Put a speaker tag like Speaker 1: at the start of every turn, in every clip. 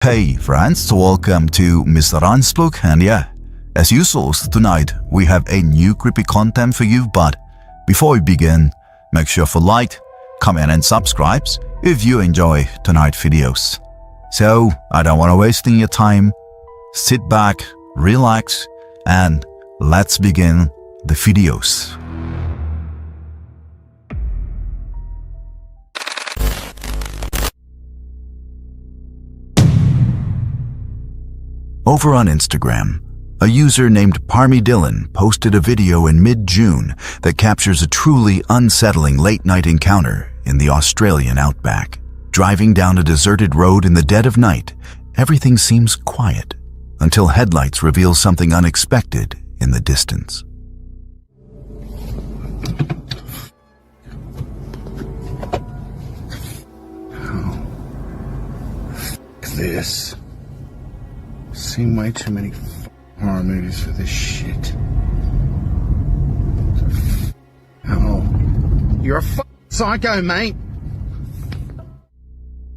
Speaker 1: Hey friends, welcome to Mr. Anslook, and yeah, as usual, tonight we have a new creepy content for you, but before we begin, make sure to like, comment and subscribe if you enjoy tonight's videos. So, I don't want to waste your time, sit back, relax, and let's begin the videos. Over on Instagram, a user named Parmy Dylan posted a video in mid-June that captures a truly unsettling late-night encounter in the Australian Outback. Driving down a deserted road in the dead of night, everything seems quiet until headlights reveal something unexpected in the distance.
Speaker 2: This. Seen way too many horror movies for this shit. Oh, you're a psycho, mate.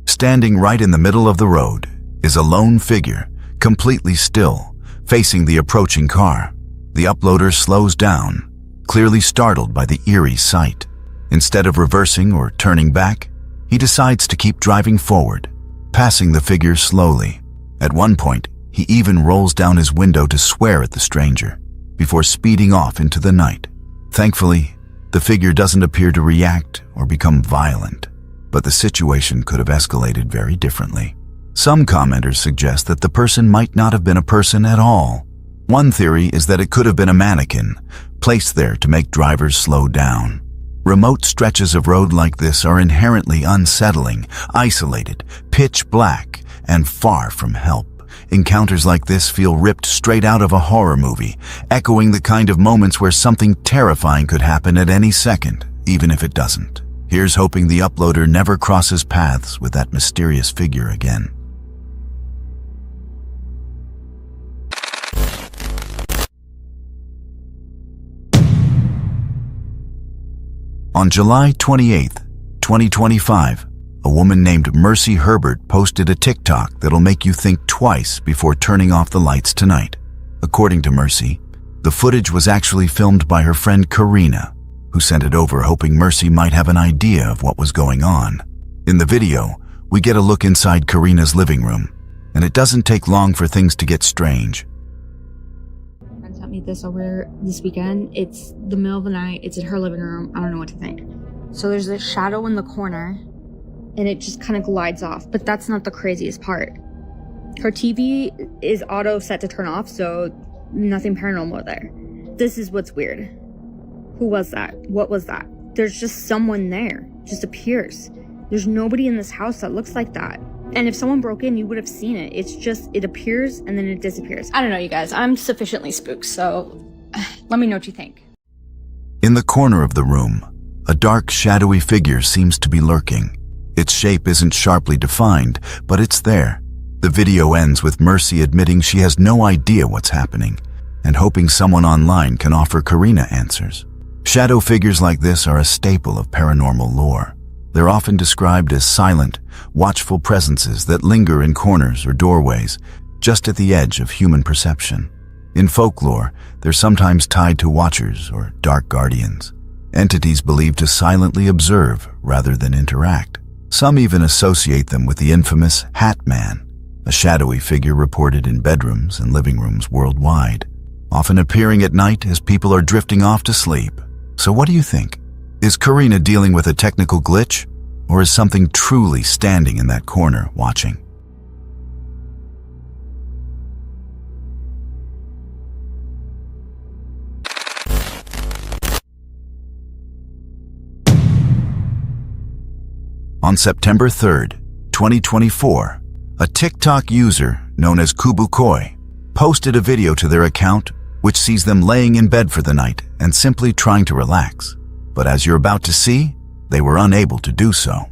Speaker 1: Standing right in the middle of the road is a lone figure, completely still, facing the approaching car. The uploader slows down, clearly startled by the eerie sight. Instead of reversing or turning back, he decides to keep driving forward, passing the figure slowly. At one point, he even rolls down his window to swear at the stranger, before speeding off into the night. Thankfully, the figure doesn't appear to react or become violent, but the situation could have escalated very differently. Some commenters suggest that the person might not have been a person at all. One theory is that it could have been a mannequin, placed there to make drivers slow down. Remote stretches of road like this are inherently unsettling, isolated, pitch black, and far from help. Encounters like this feel ripped straight out of a horror movie, echoing the kind of moments where something terrifying could happen at any second, even if it doesn't. Here's hoping the uploader never crosses paths with that mysterious figure again. On July 28, 2025, a woman named Mercy Herbert posted a TikTok that'll make you think twice before turning off the lights tonight. According to Mercy, the footage was actually filmed by her friend Karina, who sent it over hoping Mercy might have an idea of what was going on. In the video, we get a look inside Karina's living room, and it doesn't take long for things to get strange.
Speaker 3: Friend sent me this over this weekend. It's the middle of the night. It's in her living room. I don't know what to think. So there's a shadow in the corner, and it just kind of glides off. But that's not the craziest part. Her TV is auto set to turn off, so nothing paranormal there. This is what's weird. Who was that? What was that? There's just someone there. Just appears. There's nobody in this house that looks like that. And if someone broke in, you would have seen it. It's just, it appears and then it disappears. I don't know, you guys. I'm sufficiently spooked, so let me know what you think.
Speaker 1: In the corner of the room, a dark, shadowy figure seems to be lurking. Its shape isn't sharply defined, but it's there. The video ends with Mercy admitting she has no idea what's happening and hoping someone online can offer Karina answers. Shadow figures like this are a staple of paranormal lore. They're often described as silent, watchful presences that linger in corners or doorways, just at the edge of human perception. In folklore, they're sometimes tied to watchers or dark guardians, entities believed to silently observe rather than interact. Some even associate them with the infamous Hat Man, a shadowy figure reported in bedrooms and living rooms worldwide, often appearing at night as people are drifting off to sleep. So what do you think? Is Karina dealing with a technical glitch, or is something truly standing in that corner watching? On September 3rd, 2024, a TikTok user known as Kubukoi posted a video to their account which sees them laying in bed for the night and simply trying to relax. But as you're about to see, they were unable to do so.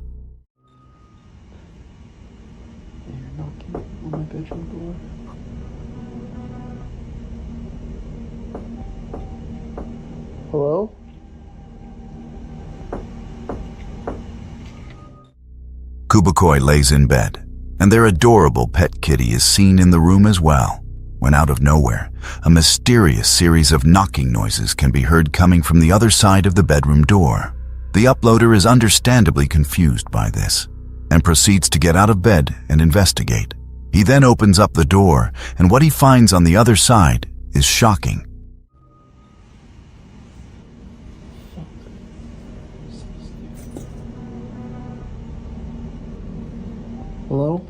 Speaker 4: You're knocking on my bedroom door. Hello?
Speaker 1: Kubukoi lays in bed, and their adorable pet kitty is seen in the room as well, when out of nowhere, a mysterious series of knocking noises can be heard coming from the other side of the bedroom door. The uploader is understandably confused by this, and proceeds to get out of bed and investigate. He then opens up the door, and what he finds on the other side is shocking.
Speaker 4: Hello?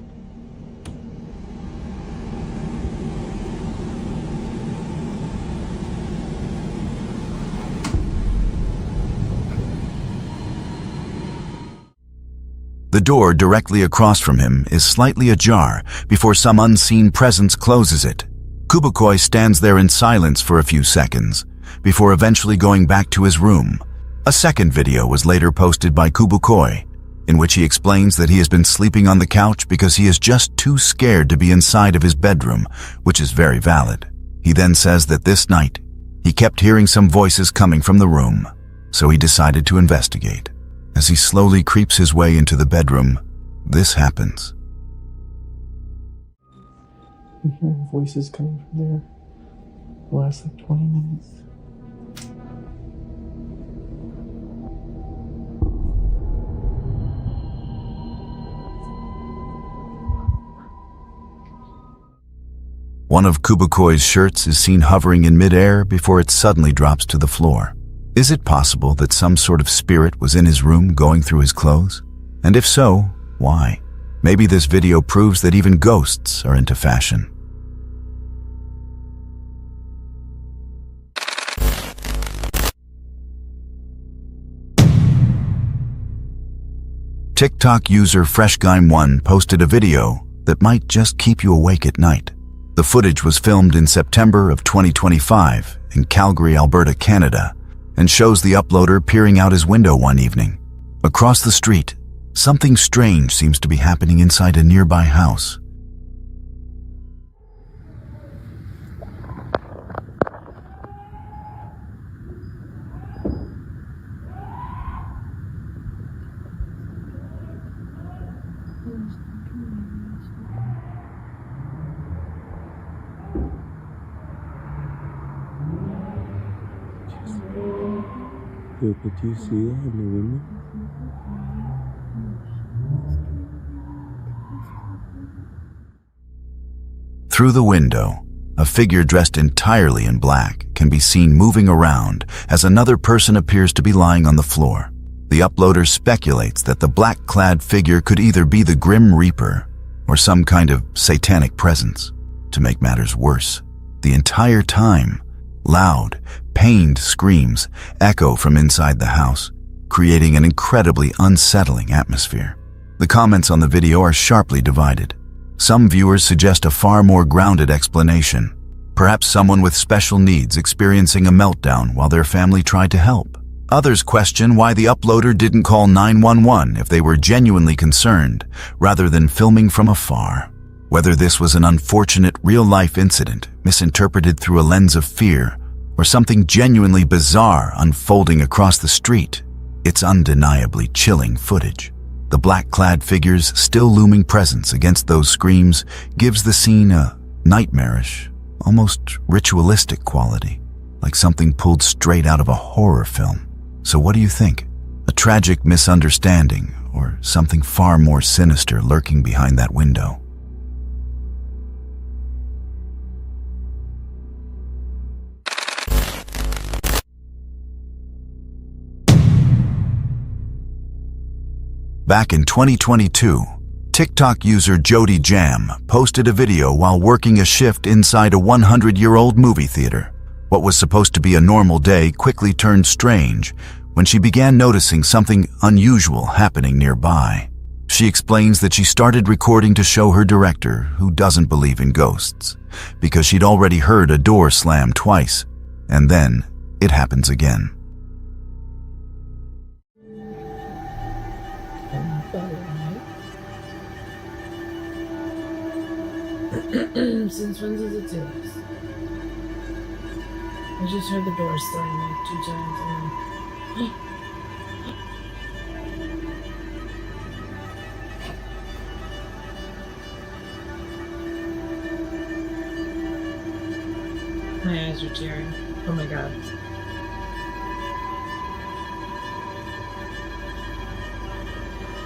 Speaker 1: The door directly across from him is slightly ajar before some unseen presence closes it. Kubukoi stands there in silence for a few seconds, before eventually going back to his room. A second video was later posted by Kubukoi, in which he explains that he has been sleeping on the couch because he is just too scared to be inside of his bedroom, which is very valid. He then says that this night, he kept hearing some voices coming from the room, so he decided to investigate. As he slowly creeps his way into the bedroom, this happens.
Speaker 4: I'm hearing voices coming from there the last 20 minutes.
Speaker 1: One of Kubukoi's shirts is seen hovering in midair before it suddenly drops to the floor. Is it possible that some sort of spirit was in his room going through his clothes? And if so, why? Maybe this video proves that even ghosts are into fashion. TikTok user FreshGuime1 posted a video that might just keep you awake at night. The footage was filmed in September of 2025 in Calgary, Alberta, Canada, and shows the uploader peering out his window one evening. Across the street, something strange seems to be happening inside a nearby house.
Speaker 5: Yo, could you see that in the window?
Speaker 1: Through the window, a figure dressed entirely in black can be seen moving around as another person appears to be lying on the floor. The uploader speculates that the black-clad figure could either be the Grim Reaper or some kind of satanic presence. To make matters worse, the entire time, loud, pained screams echo from inside the house, creating an incredibly unsettling atmosphere. The comments on the video are sharply divided. Some viewers suggest a far more grounded explanation, perhaps someone with special needs experiencing a meltdown while their family tried to help. Others question why the uploader didn't call 911 if they were genuinely concerned, rather than filming from afar. Whether this was an unfortunate real-life incident misinterpreted through a lens of fear, or something genuinely bizarre unfolding across the street, it's undeniably chilling footage. The black-clad figure's still looming presence against those screams gives the scene a nightmarish, almost ritualistic quality, like something pulled straight out of a horror film. So what do you think? A tragic misunderstanding, or something far more sinister lurking behind that window? Back in 2022, TikTok user Jody Jam posted a video while working a shift inside a 100-year-old movie theater. What was supposed to be a normal day quickly turned strange when she began noticing something unusual happening nearby. She explains that she started recording to show her director, who doesn't believe in ghosts, because she'd already heard a door slam twice, and then it happens again.
Speaker 6: Since when does it do this? I just heard the door slam like 2 times and then... My eyes are tearing. Oh my god.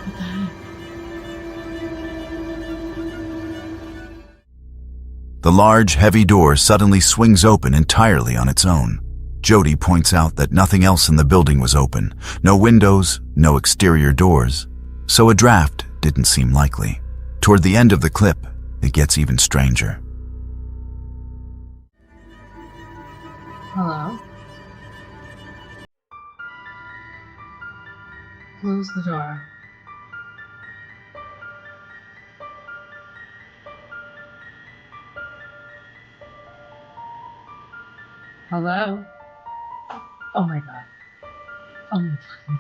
Speaker 6: What the heck?
Speaker 1: The large, heavy door suddenly swings open entirely on its own. Jody points out that nothing else in the building was open. No windows, no exterior doors. So a draft didn't seem likely. Toward the end of the clip, it gets even stranger.
Speaker 6: Hello? Close the door. Hello? Oh my god. Oh my god.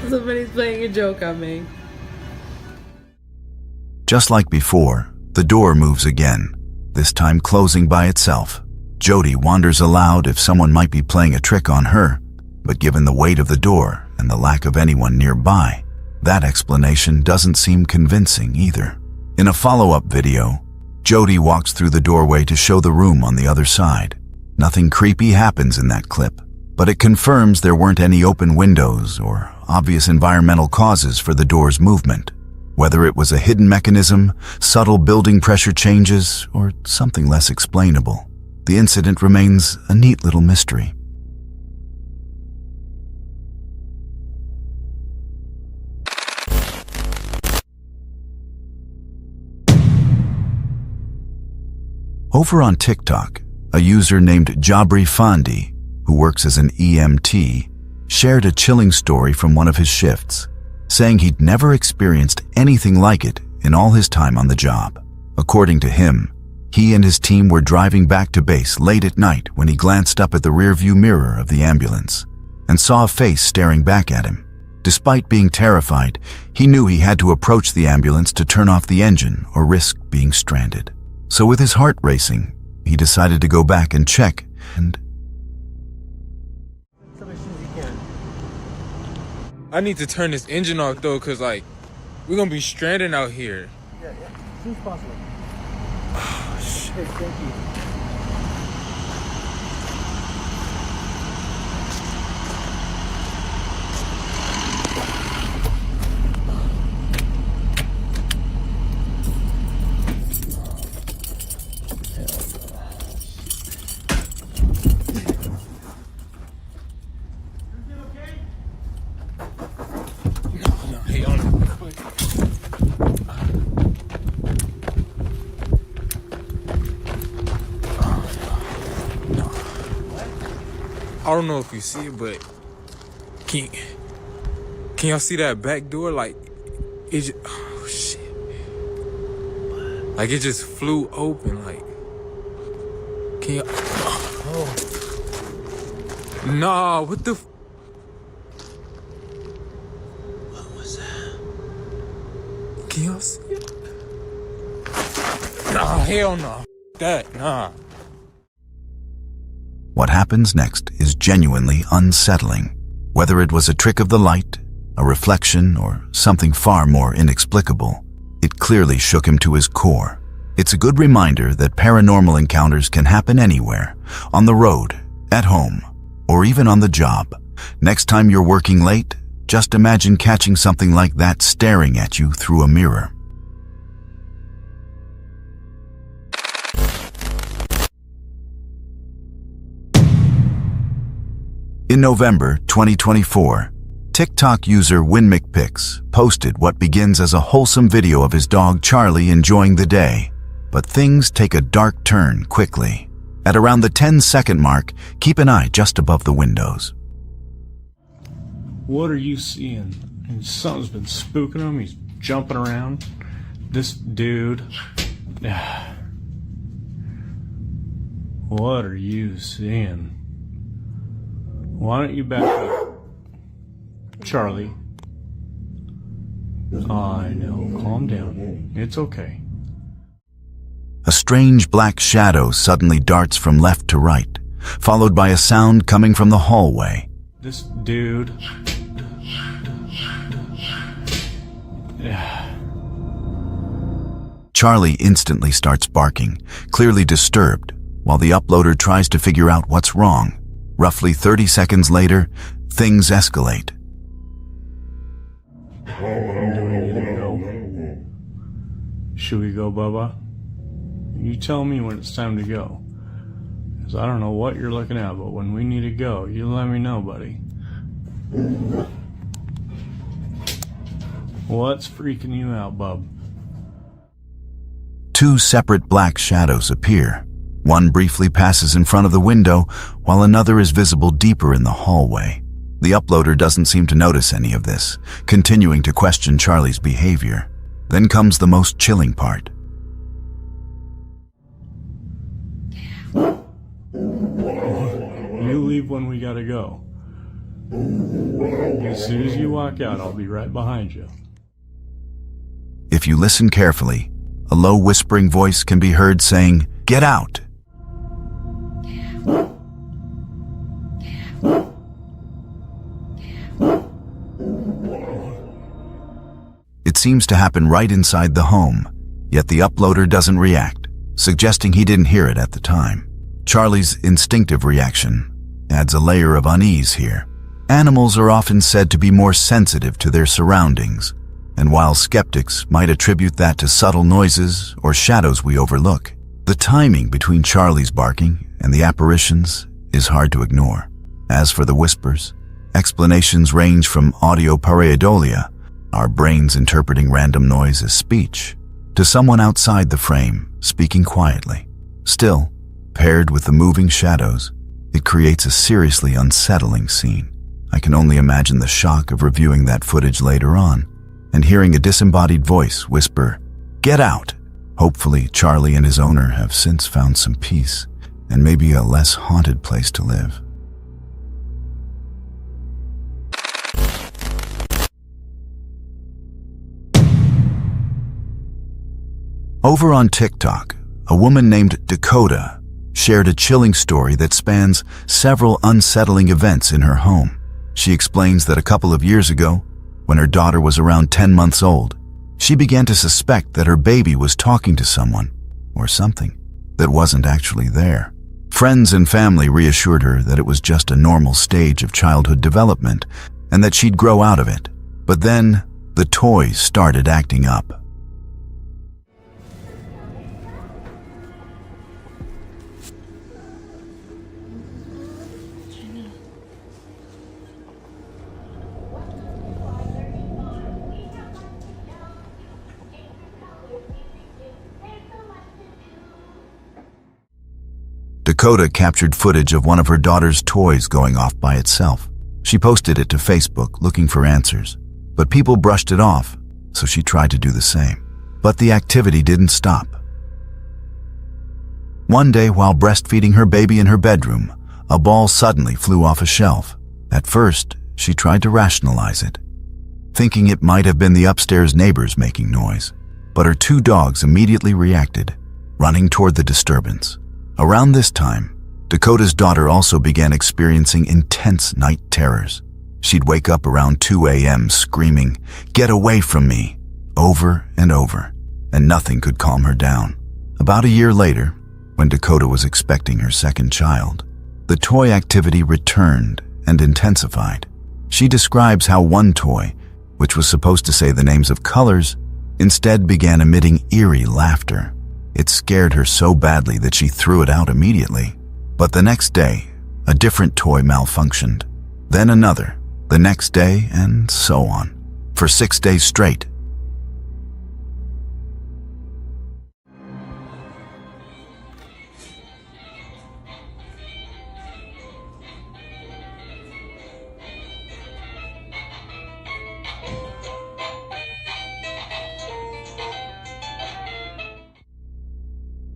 Speaker 6: Somebody's playing a joke on me.
Speaker 1: Just like before, the door moves again, this time closing by itself. Jody wonders aloud if someone might be playing a trick on her, but given the weight of the door and the lack of anyone nearby, that explanation doesn't seem convincing either. In a follow-up video, Jody walks through the doorway to show the room on the other side. Nothing creepy happens in that clip, but it confirms there weren't any open windows or obvious environmental causes for the door's movement. Whether it was a hidden mechanism, subtle building pressure changes, or something less explainable, the incident remains a neat little mystery. Over on TikTok, a user named Jabri Fandi, who works as an EMT, shared a chilling story from one of his shifts, saying he'd never experienced anything like it in all his time on the job. According to him, he and his team were driving back to base late at night when he glanced up at the rearview mirror of the ambulance and saw a face staring back at him. Despite being terrified, he knew he had to approach the ambulance to turn off the engine or risk being stranded. So with his heart racing, he decided to go back and check and...
Speaker 7: I need to turn this engine off though, cause like, we're gonna be stranded out here.
Speaker 4: Yeah, as soon as possible.
Speaker 7: Oh, shit.
Speaker 4: Okay, thank you.
Speaker 7: Hey, on it quick. I don't know if you see it, but can y'all see that back door? Like, it just, oh shit. Like, it just flew open, like, can y'all, oh. Nah, what the what was that? Can y'all see it? Nah, hell no. That, nah.
Speaker 1: What happens next is genuinely unsettling. Whether it was a trick of the light, a reflection, or something far more inexplicable, it clearly shook him to his core. It's a good reminder that paranormal encounters can happen anywhere, on the road, at home, or even on the job. Next time you're working late, just imagine catching something like that staring at you through a mirror. In November 2024, TikTok user WinMcPix posted what begins as a wholesome video of his dog Charlie enjoying the day. But things take a dark turn quickly. At around the 10-second mark, keep an eye just above the windows.
Speaker 8: What are you seeing? And something's been spooking him. He's jumping around. This dude. What are you seeing? Why don't you back up? Charlie. I know. Calm down. It's okay.
Speaker 1: A strange black shadow suddenly darts from left to right, followed by a sound coming from the hallway.
Speaker 8: This dude. Yeah.
Speaker 1: Charlie instantly starts barking, clearly disturbed, while the uploader tries to figure out what's wrong. Roughly 30 seconds later, things escalate.
Speaker 8: Do we need to go? Should we go, Bubba? You tell me when it's time to go. Because I don't know what you're looking at, but when we need to go, you let me know, buddy. What's freaking you out, bub?
Speaker 1: Two separate black shadows appear. One briefly passes in front of the window, while another is visible deeper in the hallway. The uploader doesn't seem to notice any of this, continuing to question Charlie's behavior. Then comes the most chilling part.
Speaker 8: You leave when we gotta go. As soon as you walk out, I'll be right behind you.
Speaker 1: If you listen carefully, a low whispering voice can be heard saying, "Get out!" It seems to happen right inside the home, yet the uploader doesn't react, suggesting he didn't hear it at the time. Charlie's instinctive reaction adds a layer of unease here. Animals are often said to be more sensitive to their surroundings, and while skeptics might attribute that to subtle noises or shadows we overlook, the timing between Charlie's barking and the apparitions is hard to ignore. As for the whispers, explanations range from audio pareidolia, our brains interpreting random noise as speech, to someone outside the frame speaking quietly. Still, paired with the moving shadows, it creates a seriously unsettling scene. I can only imagine the shock of reviewing that footage later on and hearing a disembodied voice whisper, "Get out!" Hopefully, Charlie and his owner have since found some peace and maybe a less haunted place to live. Over on TikTok, a woman named Dakota shared a chilling story that spans several unsettling events in her home. She explains that a couple of years ago, when her daughter was around 10 months old, she began to suspect that her baby was talking to someone or something that wasn't actually there. Friends and family reassured her that it was just a normal stage of childhood development and that she'd grow out of it. But then the toys started acting up. Dakota captured footage of one of her daughter's toys going off by itself. She posted it to Facebook looking for answers, but people brushed it off, so she tried to do the same. But the activity didn't stop. One day, while breastfeeding her baby in her bedroom, a ball suddenly flew off a shelf. At first, she tried to rationalize it, thinking it might have been the upstairs neighbors making noise. But her two dogs immediately reacted, running toward the disturbance. Around this time, Dakota's daughter also began experiencing intense night terrors. She'd wake up around 2 a.m. screaming, "Get away from me," over and over, and nothing could calm her down. About a year later, when Dakota was expecting her second child, the toy activity returned and intensified. She describes how one toy, which was supposed to say the names of colors, instead began emitting eerie laughter. It scared her so badly that she threw it out immediately. But the next day, a different toy malfunctioned. Then another, the next day, and so on, for 6 days straight.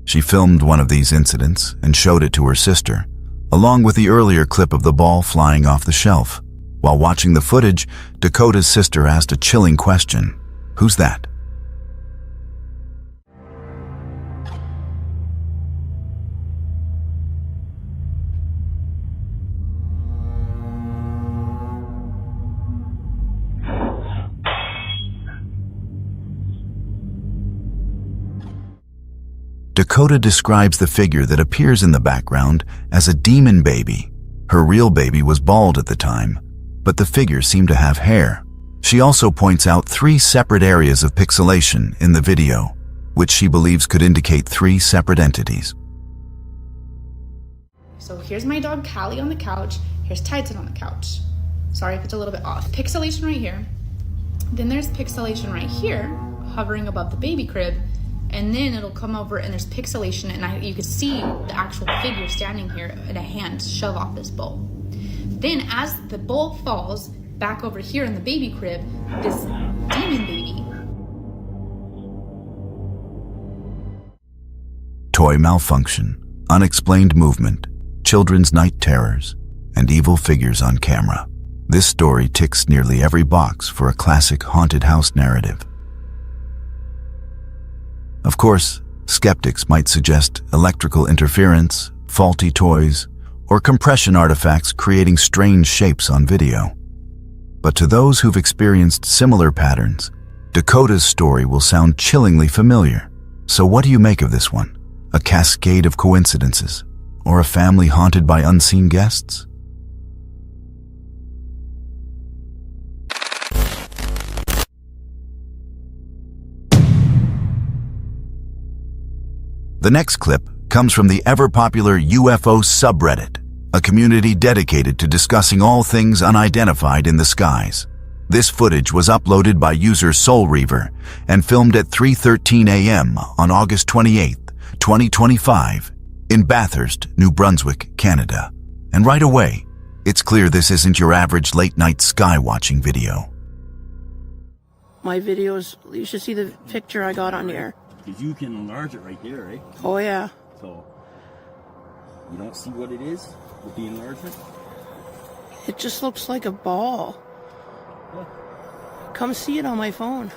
Speaker 1: She filmed one of these incidents and showed it to her sister, along with the earlier clip of the ball flying off the shelf. While watching the footage, Dakota's sister asked a chilling question. "Who's that?" Dakota describes the figure that appears in the background as a demon baby. Her real baby was bald at the time, but the figure seemed to have hair. She also points out 3 separate areas of pixelation in the video, which she believes could indicate 3 separate entities.
Speaker 9: So here's my dog Callie on the couch. Here's Titan on the couch. Sorry if it's a little bit off. Pixelation right here. Then there's pixelation right here, hovering above the baby crib. And then it'll come over and there's pixelation and you can see the actual figure standing here and a hand shove off this bowl. Then as the bowl falls back over here in the baby crib, this demon baby.
Speaker 1: Toy malfunction, unexplained movement, children's night terrors, and evil figures on camera. This story ticks nearly every box for a classic haunted house narrative. Of course, skeptics might suggest electrical interference, faulty toys, or compression artifacts creating strange shapes on video. But to those who've experienced similar patterns, Dakota's story will sound chillingly familiar. So what do you make of this one? A cascade of coincidences, or a family haunted by unseen guests? The next clip comes from the ever-popular UFO subreddit, a community dedicated to discussing all things unidentified in the skies. This footage was uploaded by user Soul Reaver and filmed at 3:13 a.m. on August 28, 2025, in Bathurst, New Brunswick, Canada. And right away, it's clear this isn't your average late-night sky-watching video.
Speaker 10: My videos, you should see the picture I got on here.
Speaker 11: Because you can enlarge it right there, right?
Speaker 10: Oh, yeah.
Speaker 11: So, you don't see what it is with the enlargement?
Speaker 10: It just looks like a ball.
Speaker 11: Yeah.
Speaker 10: Come see it on my phone.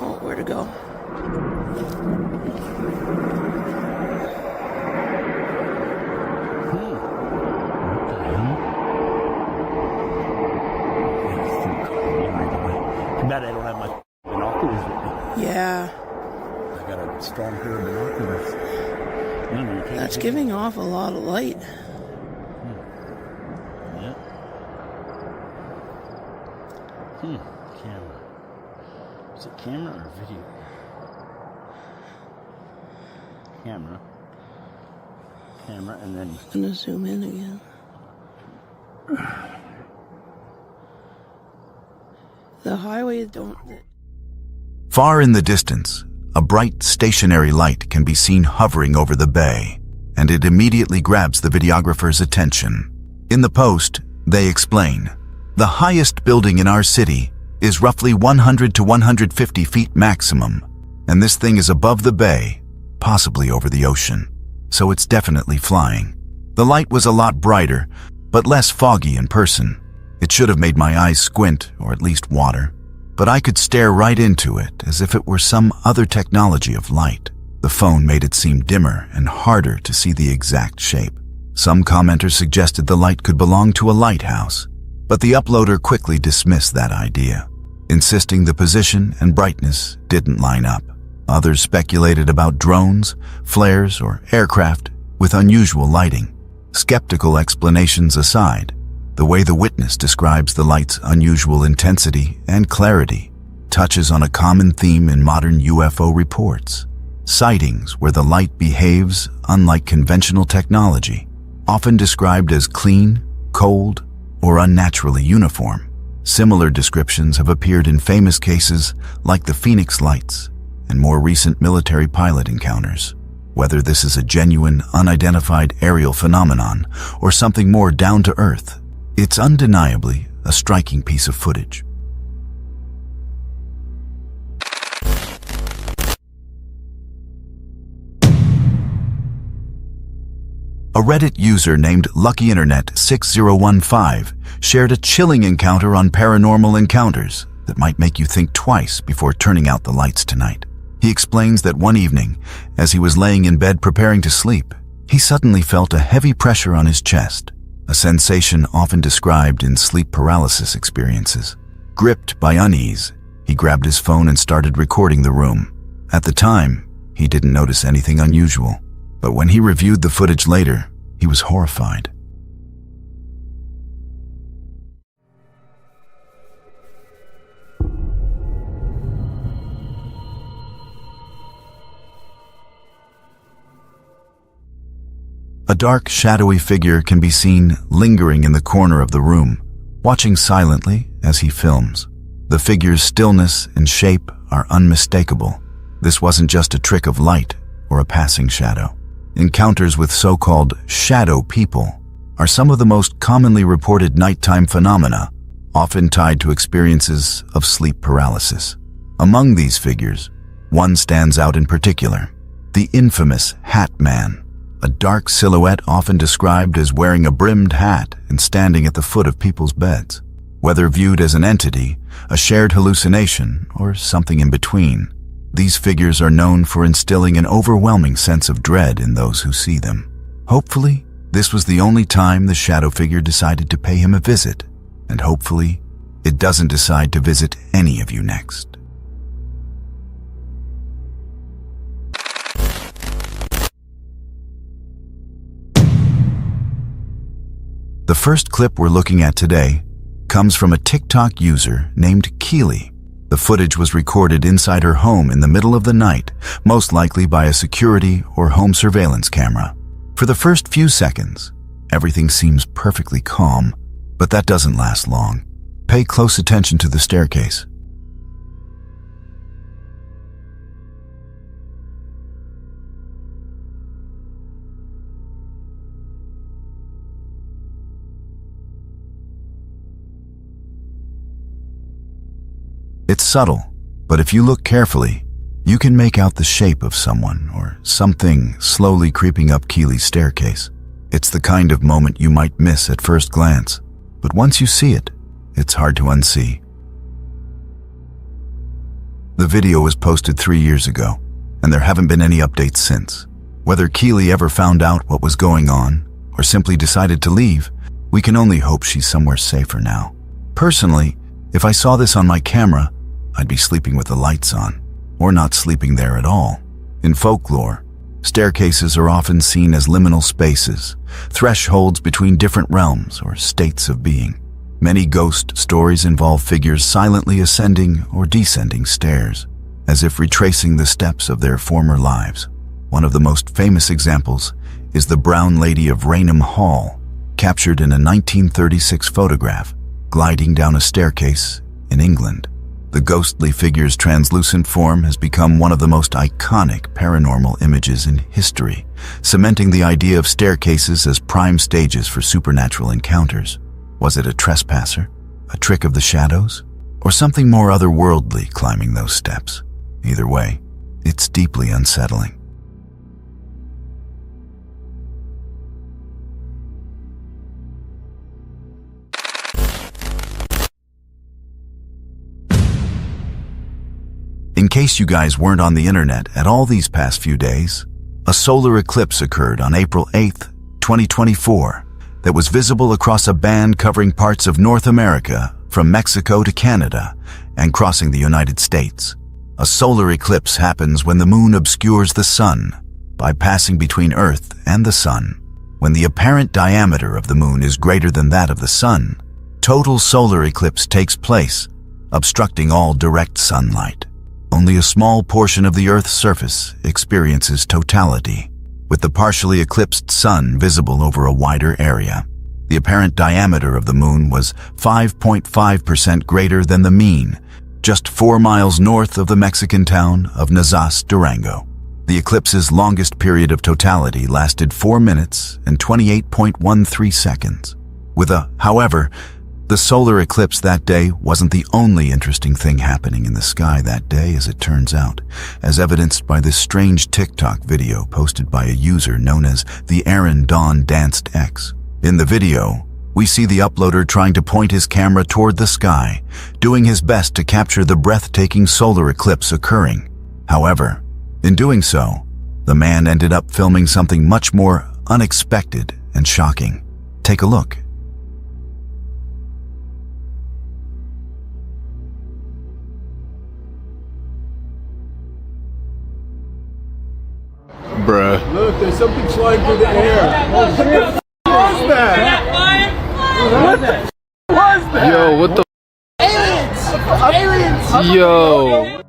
Speaker 10: Oh, where to go?
Speaker 11: Too bad I don't have my binoculars with me.
Speaker 10: Yeah.
Speaker 11: I got a strong pair of binoculars.
Speaker 10: That's giving off a lot of light.
Speaker 11: Yeah. Camera. Is it camera or video? Camera. Camera, and then...
Speaker 10: I'm gonna zoom in again. The highway don't...
Speaker 1: Far in the distance, a bright stationary light can be seen hovering over the bay, and it immediately grabs the videographer's attention. In the post, they explain, the highest building in our city is roughly 100 to 150 feet maximum, and this thing is above the bay, possibly over the ocean, so it's definitely flying. The light was a lot brighter, but less foggy in person. It should have made my eyes squint, or at least water, but I could stare right into it as if it were some other technology of light. The phone made it seem dimmer and harder to see the exact shape. Some commenters suggested the light could belong to a lighthouse, but the uploader quickly dismissed that idea, insisting the position and brightness didn't line up. Others speculated about drones, flares, or aircraft with unusual lighting. Skeptical explanations aside, the way the witness describes the light's unusual intensity and clarity touches on a common theme in modern UFO reports. Sightings where the light behaves unlike conventional technology, often described as clean, cold, or unnaturally uniform. Similar descriptions have appeared in famous cases like the Phoenix Lights and more recent military pilot encounters. Whether this is a genuine, unidentified aerial phenomenon or something more down to earth, it's undeniably a striking piece of footage. A Reddit user named LuckyInternet6015 shared a chilling encounter on Paranormal Encounters that might make you think twice before turning out the lights tonight. He explains that one evening, as he was laying in bed preparing to sleep, he suddenly felt a heavy pressure on his chest, a sensation often described in sleep paralysis experiences. Gripped by unease, he grabbed his phone and started recording the room. At the time, he didn't notice anything unusual, but when he reviewed the footage later, he was horrified. A dark, shadowy figure can be seen lingering in the corner of the room, watching silently as he films. The figure's stillness and shape are unmistakable. This wasn't just a trick of light or a passing shadow. Encounters with so-called shadow people are some of the most commonly reported nighttime phenomena, often tied to experiences of sleep paralysis. Among these figures, one stands out in particular: the infamous Hat Man, a dark silhouette often described as wearing a brimmed hat and standing at the foot of people's beds. Whether viewed as an entity, a shared hallucination, or something in between, these figures are known for instilling an overwhelming sense of dread in those who see them. Hopefully, this was the only time the shadow figure decided to pay him a visit, and hopefully, it doesn't decide to visit any of you next. The first clip we're looking at today comes from a TikTok user named Keely. The footage was recorded inside her home in the middle of the night, most likely by a security or home surveillance camera. For the first few seconds, everything seems perfectly calm, but that doesn't last long. Pay close attention to the staircase. It's subtle, but if you look carefully, you can make out the shape of someone or something slowly creeping up Keely's staircase. It's the kind of moment you might miss at first glance, but once you see it, it's hard to unsee. The video was posted 3 years ago, and there haven't been any updates since. Whether Keely ever found out what was going on or simply decided to leave, we can only hope she's somewhere safer now. Personally, if I saw this on my camera, I'd be sleeping with the lights on, or not sleeping there at all. In folklore, staircases are often seen as liminal spaces, thresholds between different realms or states of being. Many ghost stories involve figures silently ascending or descending stairs, as if retracing the steps of their former lives. One of the most famous examples is the Brown Lady of Raynham Hall, captured in a 1936 photograph, gliding down a staircase in England. The ghostly figure's translucent form has become one of the most iconic paranormal images in history, cementing the idea of staircases as prime stages for supernatural encounters. Was it a trespasser, a trick of the shadows, or something more otherworldly climbing those steps? Either way, it's deeply unsettling. In case you guys weren't on the internet at all these past few days, a solar eclipse occurred on April 8th, 2024, that was visible across a band covering parts of North America from Mexico to Canada and crossing the United States. A solar eclipse happens when the moon obscures the sun by passing between Earth and the sun. When the apparent diameter of the moon is greater than that of the sun, total solar eclipse takes place, obstructing all direct sunlight. Only a small portion of the Earth's surface experiences totality, with the partially eclipsed sun visible over a wider area. The apparent diameter of the moon was 5.5% greater than the mean, just 4 miles north of the Mexican town of Nazas, Durango. The eclipse's longest period of totality lasted 4 minutes and 28.13 seconds. However, the solar eclipse that day wasn't the only interesting thing happening in the sky that day, as it turns out, as evidenced by this strange TikTok video posted by a user known as the Aaron Dawn Danced X. In the video, we see the uploader trying to point his camera toward the sky, doing his best to capture the breathtaking solar eclipse occurring. However, in doing so, the man ended up filming something much more unexpected and shocking. Take a look.
Speaker 2: flying through the air. Oh shit! What was that? What the was that?
Speaker 7: Yo, what the?
Speaker 2: Aliens!
Speaker 7: Yo.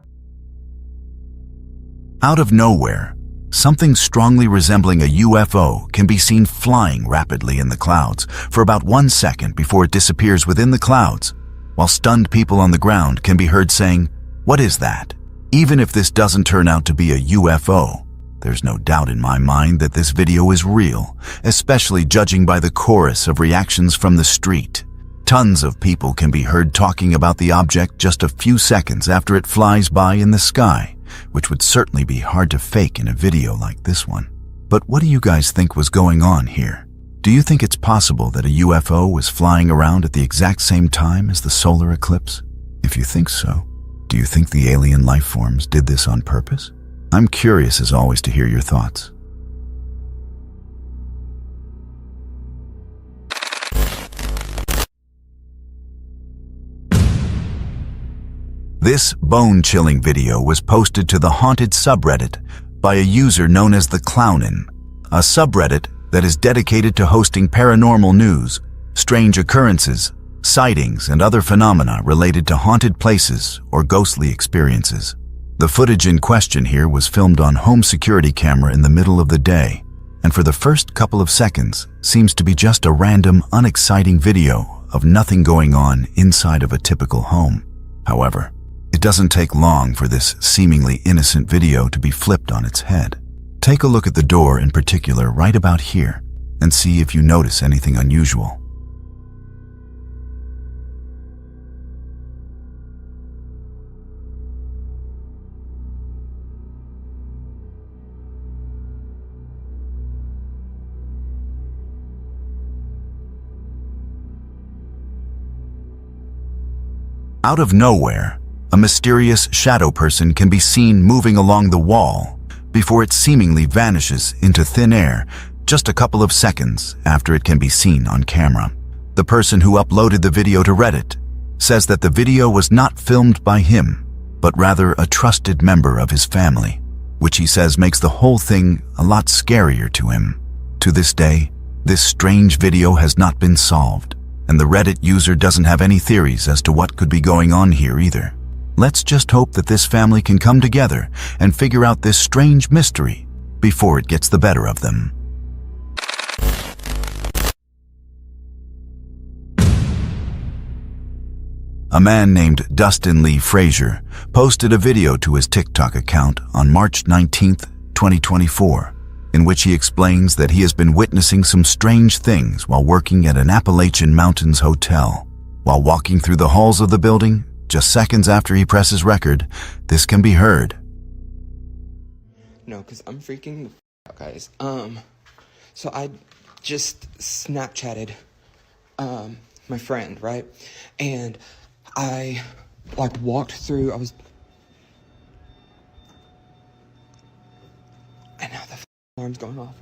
Speaker 1: Out of nowhere, something strongly resembling a UFO can be seen flying rapidly in the clouds for about 1 second before it disappears within the clouds, while stunned people on the ground can be heard saying, "What is that?" Even if this doesn't turn out to be a UFO, there's no doubt in my mind that this video is real, especially judging by the chorus of reactions from the street. Tons of people can be heard talking about the object just a few seconds after it flies by in the sky, which would certainly be hard to fake in a video like this one. But what do you guys think was going on here? Do you think it's possible that a UFO was flying around at the exact same time as the solar eclipse? If you think so, do you think the alien life forms did this on purpose? I'm curious as always to hear your thoughts. This bone-chilling video was posted to the Haunted subreddit by a user known as the Clownin, a subreddit that is dedicated to hosting paranormal news, strange occurrences, sightings, and other phenomena related to haunted places or ghostly experiences. The footage in question here was filmed on home security camera in the middle of the day, and for the first couple of seconds seems to be just a random, unexciting video of nothing going on inside of a typical home. However, it doesn't take long for this seemingly innocent video to be flipped on its head. Take a look at the door in particular right about here and see if you notice anything unusual. Out of nowhere, a mysterious shadow person can be seen moving along the wall before it seemingly vanishes into thin air just a couple of seconds after it can be seen on camera. The person who uploaded the video to Reddit says that the video was not filmed by him, but rather a trusted member of his family, which he says makes the whole thing a lot scarier to him. To this day, this strange video has not been solved, and the Reddit user doesn't have any theories as to what could be going on here either. Let's just hope that this family can come together and figure out this strange mystery before it gets the better of them. A man named Dustin Lee Frazier posted a video to his TikTok account on March 19th, 2024, in which he explains that he has been witnessing some strange things while working at an Appalachian Mountains hotel. While walking through the halls of the building, just seconds after he presses record, this can be heard.
Speaker 12: No, because I'm freaking the out, guys. So I just Snapchatted my friend, right? And I walked through, and now the alarm's going off.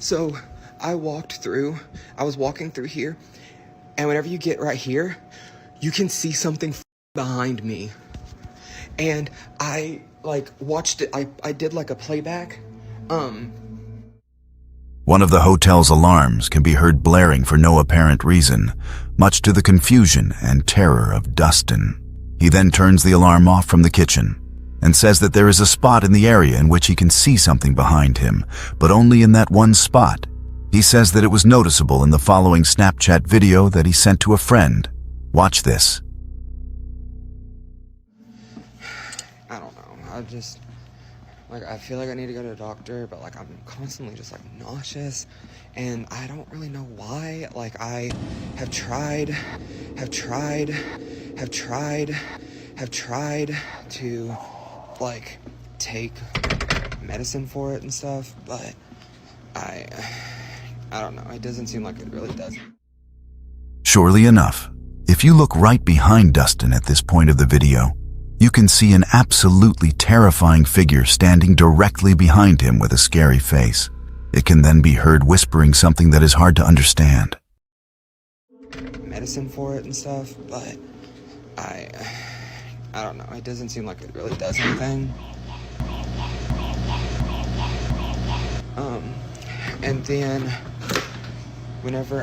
Speaker 12: So I was walking through here, and whenever you get right here, you can see something behind me. And I watched it, I did a playback.
Speaker 1: One of the hotel's alarms can be heard blaring for no apparent reason, much to the confusion and terror of Dustin. He then turns the alarm off from the kitchen and says that there is a spot in the area in which he can see something behind him, but only in that one spot. He says that it was noticeable in the following Snapchat video that he sent to a friend. Watch this.
Speaker 12: I don't know, I feel like I need to go to a doctor, but I'm constantly just nauseous, and I don't really know why. I have tried to take medicine for it and stuff, but I don't know, it doesn't seem like it really does.
Speaker 1: Surely enough, if you look right behind Dustin at this point of the video, you can see an absolutely terrifying figure standing directly behind him with a scary face. It can then be heard whispering something that is hard to understand.
Speaker 12: Medicine for it and stuff, but I don't know. It doesn't seem like it really does anything. And then whenever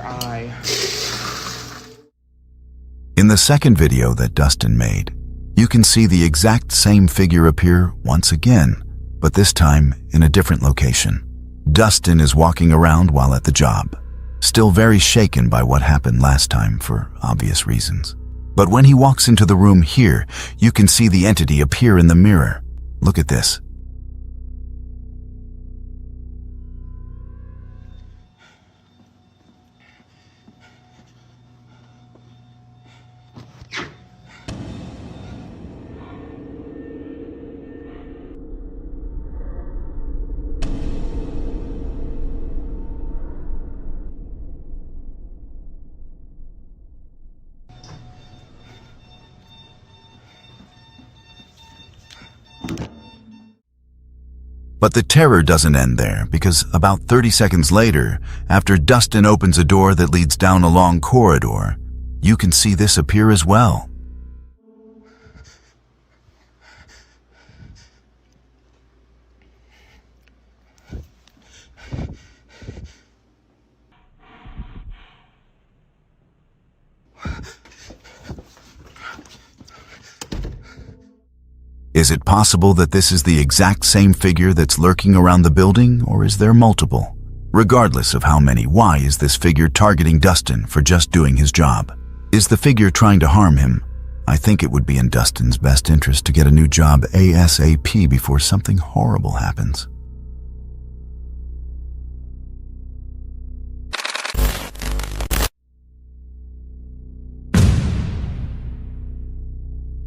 Speaker 1: In the second video that Dustin made, you can see the exact same figure appear once again, but this time in a different location. Dustin is walking around while at the job, still very shaken by what happened last time for obvious reasons. But when he walks into the room here, you can see the entity appear in the mirror. Look at this. But the terror doesn't end there, because about 30 seconds later, after Dustin opens a door that leads down a long corridor, you can see this appear as well. Is it possible that this is the exact same figure that's lurking around the building, or is there multiple? Regardless of how many, why is this figure targeting Dustin for just doing his job? Is the figure trying to harm him? I think it would be in Dustin's best interest to get a new job ASAP before something horrible happens.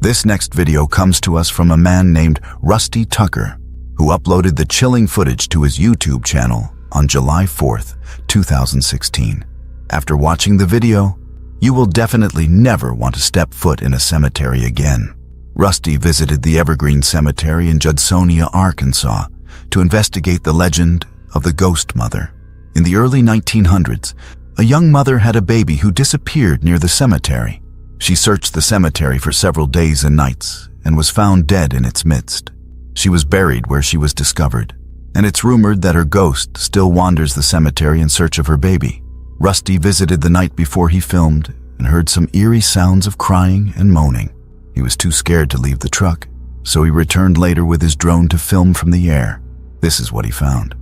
Speaker 1: This next video comes to us from a man named Rusty Tucker, who uploaded the chilling footage to his YouTube channel on July 4th, 2016. After watching the video, you will definitely never want to step foot in a cemetery again. Rusty visited the Evergreen Cemetery in Judsonia, Arkansas, to investigate the legend of the Ghost Mother. In the early 1900s, a young mother had a baby who disappeared near the cemetery. She searched the cemetery for several days and nights and was found dead in its midst. She was buried where she was discovered, and it's rumored that her ghost still wanders the cemetery in search of her baby. Rusty visited the night before he filmed and heard some eerie sounds of crying and moaning. He was too scared to leave the truck, so he returned later with his drone to film from the air. This is what he found.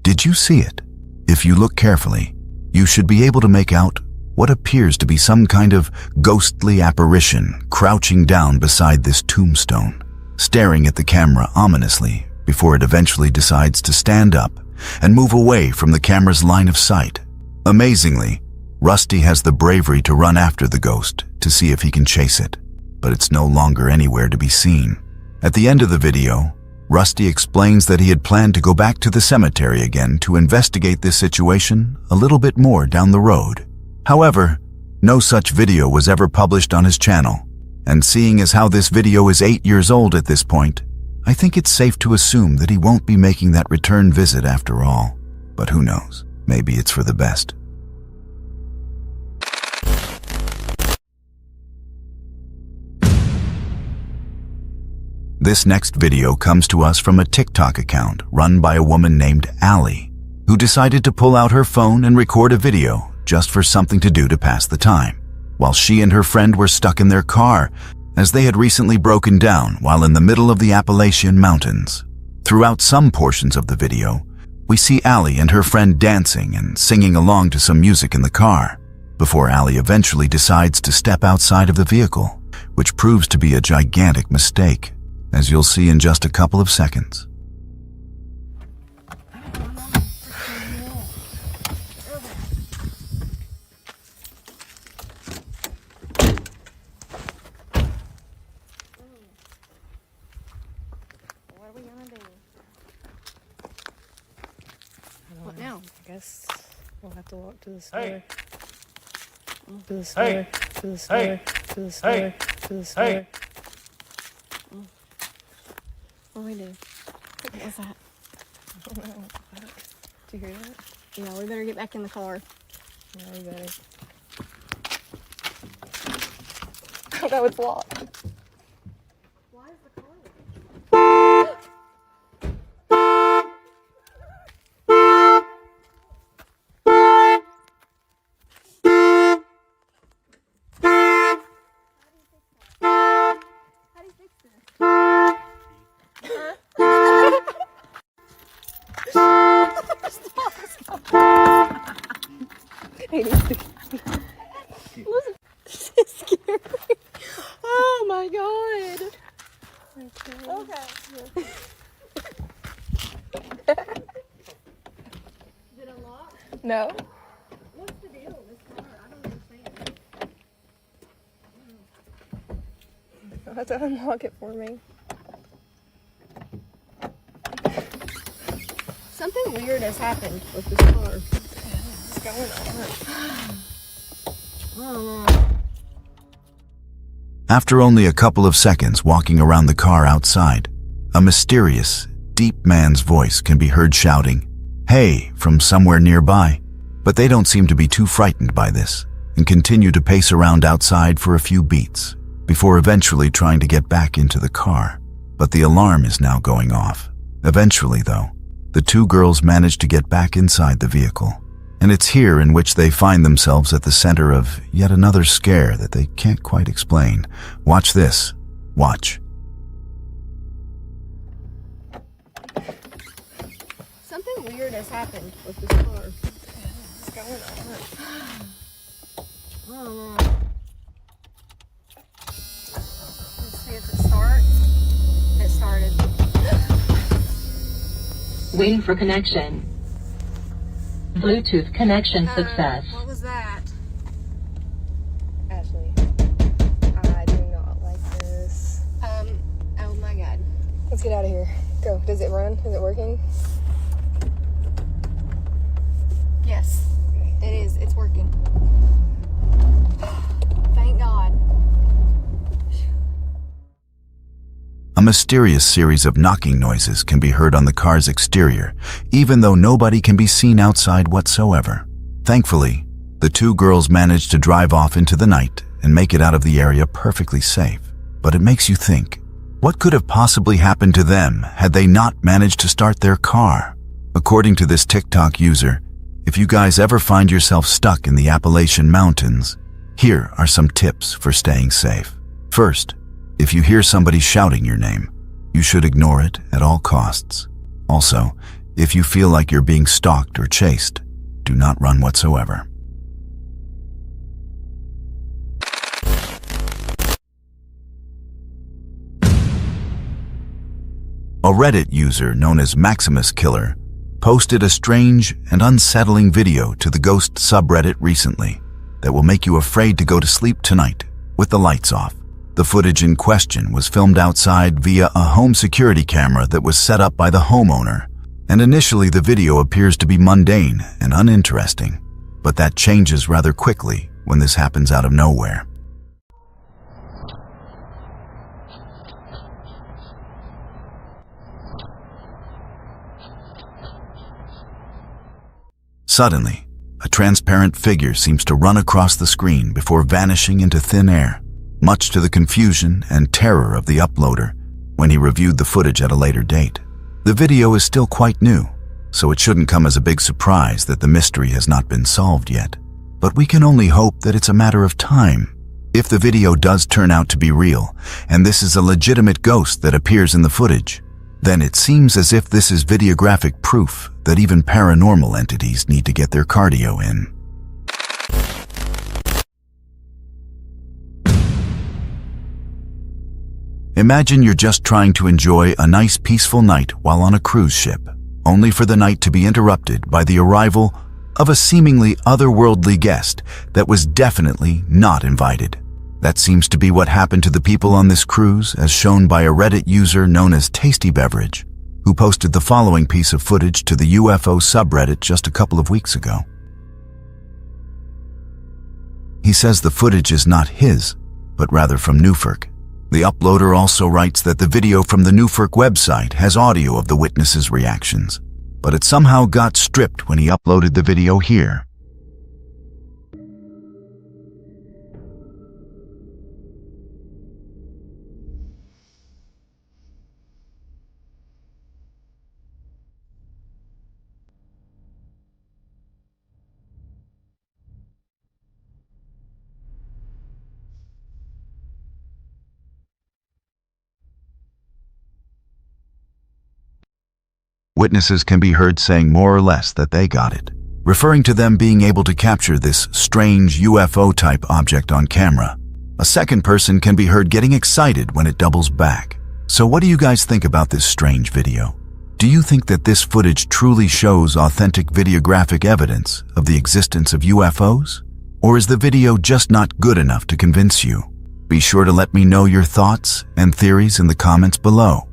Speaker 1: Did you see it? If you look carefully, you should be able to make out what appears to be some kind of ghostly apparition crouching down beside this tombstone, staring at the camera ominously before it eventually decides to stand up and move away from the camera's line of sight. Amazingly, Rusty has the bravery to run after the ghost to see if he can chase it, but it's no longer anywhere to be seen. At the end of the video, Rusty explains that he had planned to go back to the cemetery again to investigate this situation a little bit more down the road. However, no such video was ever published on his channel, and seeing as how this video is 8 years old at this point, I think it's safe to assume that he won't be making that return visit after all. But who knows? Maybe it's for the best. This next video comes to us from a TikTok account run by a woman named Allie, who decided to pull out her phone and record a video just for something to do to pass the time, while she and her friend were stuck in their car as they had recently broken down while in the middle of the Appalachian Mountains. Throughout some portions of the video, we see Allie and her friend dancing and singing along to some music in the car, before Allie eventually decides to step outside of the vehicle, which proves to be a gigantic mistake, as you'll see in just a couple of seconds.
Speaker 10: now. I guess we'll have to walk to the store.
Speaker 8: Hey.
Speaker 10: To the store.
Speaker 8: Hey.
Speaker 10: To the store.
Speaker 8: Hey.
Speaker 10: To the store.
Speaker 8: Hey.
Speaker 10: To the store.
Speaker 8: Hey.
Speaker 10: What do we do? What was that? I don't know. Did you hear that? Yeah, we better get back in the car. Yeah, we better. Oh no, it's locked. Why is the car locked? How do you fix this? This is scary. Oh my god. Okay. Is it unlocked? No. What's the deal with this car? I don't understand. You'll have to unlock it for me. Something weird has happened with this car. What's going on? I don't know.
Speaker 1: After only a couple of seconds walking around the car outside, a mysterious, deep man's voice can be heard shouting, "Hey," from somewhere nearby. But they don't seem to be too frightened by this and continue to pace around outside for a few beats before eventually trying to get back into the car. But the alarm is now going off. Eventually, though, the two girls manage to get back inside the vehicle. And it's here in which they find themselves at the center of yet another scare that they can't quite explain. Watch this. Watch.
Speaker 10: Something weird has happened with this car. What's going on? I don't know. Let's see if it starts. It started.
Speaker 13: Waiting for connection. Bluetooth connection success.
Speaker 10: What was that? Ashley, I do not like this. Oh my god. Let's get out of here. Go. Does it run? Is it working? Yes, it is. It's working. Thank God.
Speaker 1: A mysterious series of knocking noises can be heard on the car's exterior, even though nobody can be seen outside whatsoever. Thankfully, the two girls manage to drive off into the night and make it out of the area perfectly safe. But it makes you think, what could have possibly happened to them had they not managed to start their car? According to this TikTok user, if you guys ever find yourself stuck in the Appalachian Mountains, here are some tips for staying safe. First, if you hear somebody shouting your name, you should ignore it at all costs. Also, if you feel like you're being stalked or chased, do not run whatsoever. A Reddit user known as Maximus Killer posted a strange and unsettling video to the ghost subreddit recently that will make you afraid to go to sleep tonight with the lights off. The footage in question was filmed outside via a home security camera that was set up by the homeowner, and initially the video appears to be mundane and uninteresting, but that changes rather quickly when this happens out of nowhere. Suddenly, a transparent figure seems to run across the screen before vanishing into thin air, much to the confusion and terror of the uploader when he reviewed the footage at a later date. The video is still quite new, so it shouldn't come as a big surprise that the mystery has not been solved yet. But we can only hope that it's a matter of time. If the video does turn out to be real, and this is a legitimate ghost that appears in the footage, then it seems as if this is videographic proof that even paranormal entities need to get their cardio in. Imagine you're just trying to enjoy a nice peaceful night while on a cruise ship, only for the night to be interrupted by the arrival of a seemingly otherworldly guest that was definitely not invited. That seems to be what happened to the people on this cruise, as shown by a Reddit user known as Tasty Beverage, who who posted the following piece of footage to the UFO subreddit just a couple of weeks ago. He says the footage is not his, but rather from Newfork. The uploader also writes that the video from the Newfork website has audio of the witnesses' reactions, but it somehow got stripped when he uploaded the video here. Witnesses can be heard saying more or less that they got it, referring to them being able to capture this strange UFO-type object on camera. A second person can be heard getting excited when it doubles back. So what do you guys think about this strange video? Do you think that this footage truly shows authentic videographic evidence of the existence of UFOs? Or is the video just not good enough to convince you? Be sure to let me know your thoughts and theories in the comments below.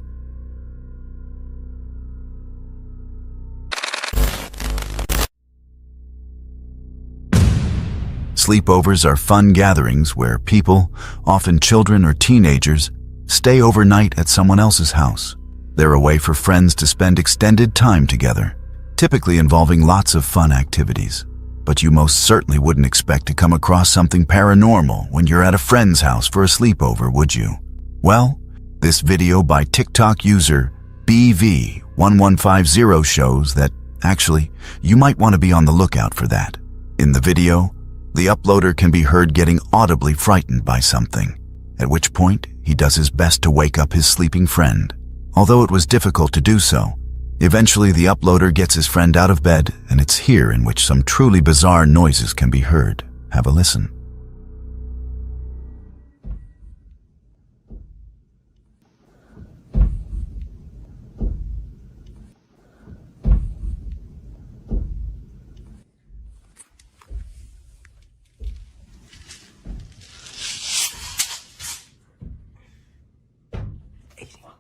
Speaker 1: Sleepovers are fun gatherings where people, often children or teenagers, stay overnight at someone else's house. They're a way for friends to spend extended time together, typically involving lots of fun activities. But you most certainly wouldn't expect to come across something paranormal when you're at a friend's house for a sleepover, would you? Well, this video by TikTok user BV1150 shows that, actually, you might want to be on the lookout for that. In the video, the uploader can be heard getting audibly frightened by something, at which point he does his best to wake up his sleeping friend. Although it was difficult to do so, eventually the uploader gets his friend out of bed, and it's here in which some truly bizarre noises can be heard. Have a listen.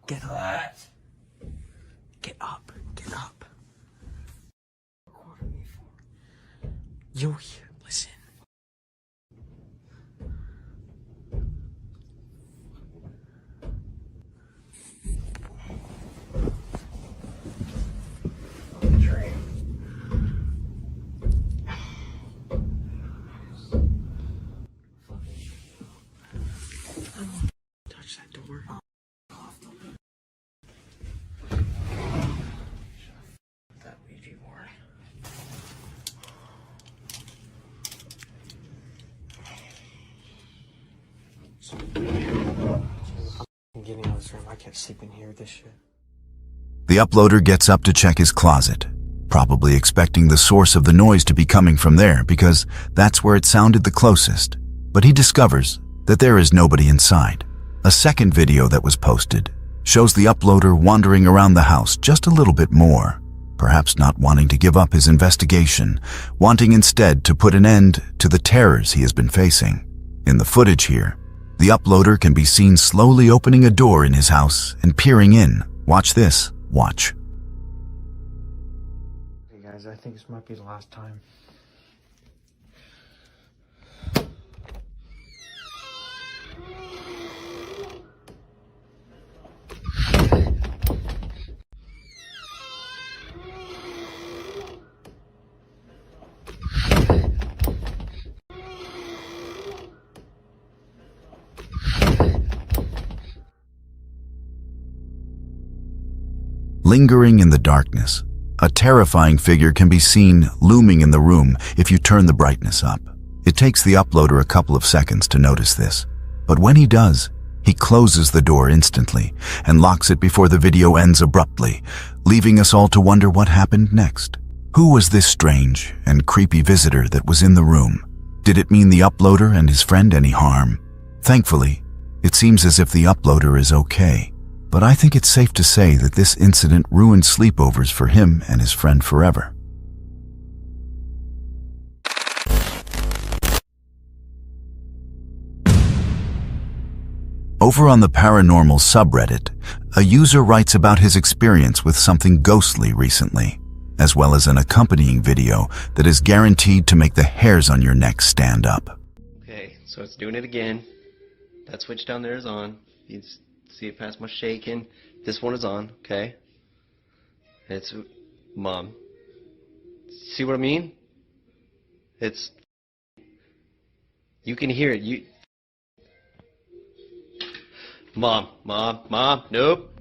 Speaker 14: Get up. Get up. Get up. You're here. Listen. Touch that door. That Ouija board. I'm getting out of this room. I can't sleep in here with this shit.
Speaker 1: The uploader gets up to check his closet, probably expecting the source of the noise to be coming from there because that's where it sounded the closest. But he discovers that there is nobody inside. A second video that was posted shows the uploader wandering around the house just a little bit more, perhaps not wanting to give up his investigation, wanting instead to put an end to the terrors he has been facing. In the footage here, the uploader can be seen slowly opening a door in his house and peering in. Watch this. Watch.
Speaker 14: Hey guys, I think this might be the last time.
Speaker 1: Lingering in the darkness, a terrifying figure can be seen looming in the room if you turn the brightness up. It takes the uploader a couple of seconds to notice this, but when he does, he closes the door instantly and locks it before the video ends abruptly, leaving us all to wonder what happened next. Who was this strange and creepy visitor that was in the room? Did it mean the uploader and his friend any harm? Thankfully, it seems as if the uploader is okay. But I think it's safe to say that this incident ruined sleepovers for him and his friend forever. Over on the paranormal subreddit, a user writes about his experience with something ghostly recently, as well as an accompanying video that is guaranteed to make the hairs on your neck stand up.
Speaker 15: Okay, so it's doing it again. That switch down there is on. You see it past my shaking. This one is on, okay? It's Mom. See what I mean? It's... You can hear it. Mom, nope.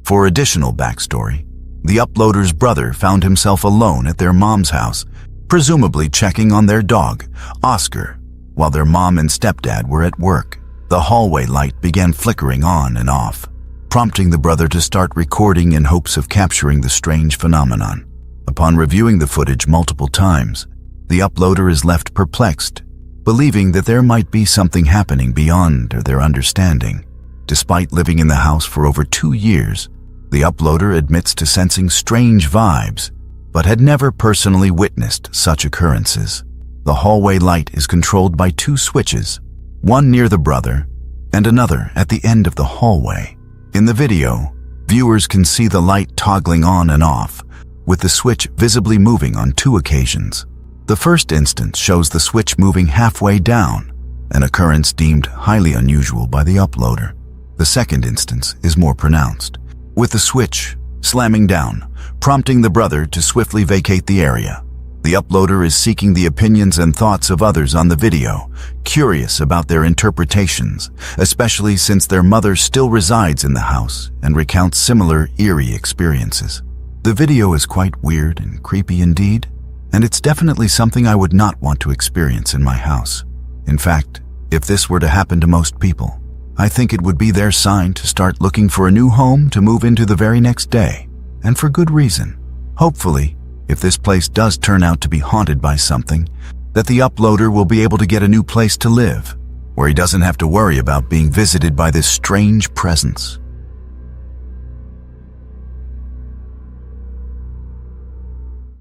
Speaker 1: For additional backstory, the uploader's brother found himself alone at their mom's house, presumably checking on their dog, Oscar, while their mom and stepdad were at work. The hallway light began flickering on and off, prompting the brother to start recording in hopes of capturing the strange phenomenon. Upon reviewing the footage multiple times, the uploader is left perplexed, believing that there might be something happening beyond their understanding. Despite living in the house for over 2 years, the uploader admits to sensing strange vibes, but had never personally witnessed such occurrences. The hallway light is controlled by 2 switches, one near the brother and another at the end of the hallway. In the video, viewers can see the light toggling on and off, with the switch visibly moving on 2 occasions. The first instance shows the switch moving halfway down, an occurrence deemed highly unusual by the uploader. The second instance is more pronounced, with the switch slamming down, prompting the brother to swiftly vacate the area. The uploader is seeking the opinions and thoughts of others on the video, curious about their interpretations, especially since their mother still resides in the house and recounts similar eerie experiences. The video is quite weird and creepy indeed, and it's definitely something I would not want to experience in my house. In fact, if this were to happen to most people, I think it would be their sign to start looking for a new home to move into the very next day, and for good reason. Hopefully, if this place does turn out to be haunted by something, that the uploader will be able to get a new place to live, where he doesn't have to worry about being visited by this strange presence.